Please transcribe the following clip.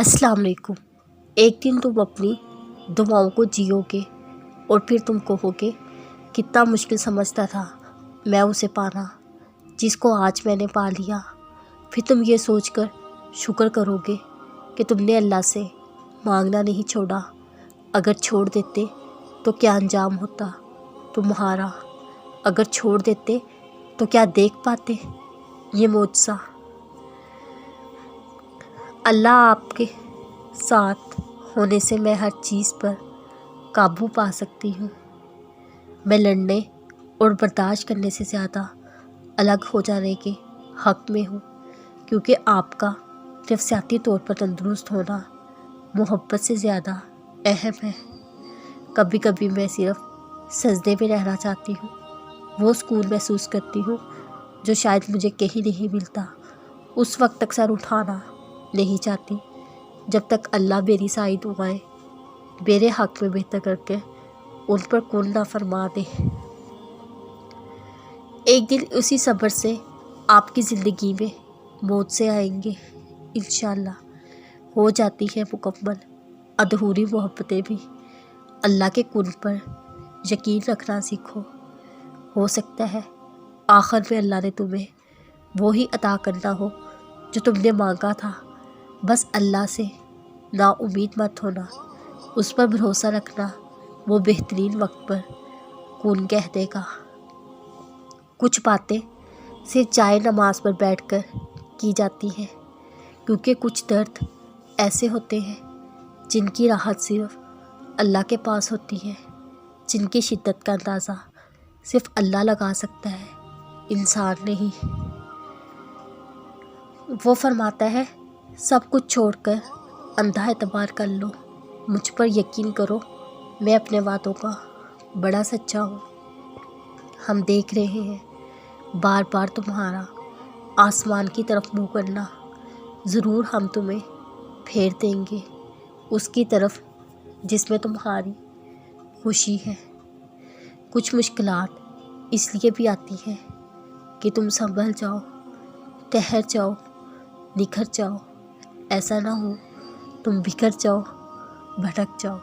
अस्सलाम वालेकुम। एक दिन तुम अपनी दुआओं को जियोगे और फिर तुम कहोगे कितना मुश्किल समझता था मैं उसे पाना जिसको आज मैंने पा लिया। फिर तुम ये सोचकर शुक्र करोगे कि तुमने अल्लाह से मांगना नहीं छोड़ा। अगर छोड़ देते तो क्या अंजाम होता तुम्हारा। अगर छोड़ देते तो क्या देख पाते ये मौजज़ा। अल्लाह आपके साथ होने से मैं हर चीज़ पर काबू पा सकती हूँ। मैं लड़ने और बर्दाश्त करने से ज़्यादा अलग हो जाने के हक़ में हूँ, क्योंकि आपका नफसियाती तौर पर तंदुरुस्त होना मोहब्बत से ज़्यादा अहम है। कभी कभी मैं सिर्फ़ सजदे में रहना चाहती हूँ, वो सुकून महसूस करती हूँ जो शायद मुझे कहीं नहीं मिलता। उस वक्त तक सर उठाना नहीं चाहती जब तक अल्लाह मेरी सारी दुआएं मेरे हक़ में बेहतर करके उन पर कुल ना फरमा दे। एक दिन उसी सब्र से आपकी ज़िंदगी में मौत से आएंगे इंशाअल्लाह। हो जाती है मुकम्मल अधूरी मोहब्बतें भी। अल्लाह के कुल पर यकीन रखना सीखो। हो सकता है आखिर में अल्लाह ने तुम्हें वो ही अता करना हो जो तुमने मांगा था। बस अल्लाह से ना उम्मीद मत होना, उस पर भरोसा रखना, वो बेहतरीन वक्त पर कौन कह देगा। कुछ बातें सिर्फ चाय नमाज पर बैठकर की जाती हैं, क्योंकि कुछ दर्द ऐसे होते हैं जिनकी राहत सिर्फ अल्लाह के पास होती है, जिनकी शिद्दत का अंदाज़ा सिर्फ अल्लाह लगा सकता है, इंसान नहीं। वो फरमाता है सब कुछ छोड़कर अंधा एतबार कर लो, मुझ पर यकीन करो, मैं अपने वादों का बड़ा सच्चा हूँ। हम देख रहे हैं बार बार तुम्हारा आसमान की तरफ मुँह करना, ज़रूर हम तुम्हें फेर देंगे उसकी तरफ जिसमें तुम्हारी खुशी है। कुछ मुश्किलात इसलिए भी आती हैं कि तुम संभल जाओ, ठहर जाओ, निखर जाओ। ऐसा ना हो तुम बिखर जाओ, भटक जाओ।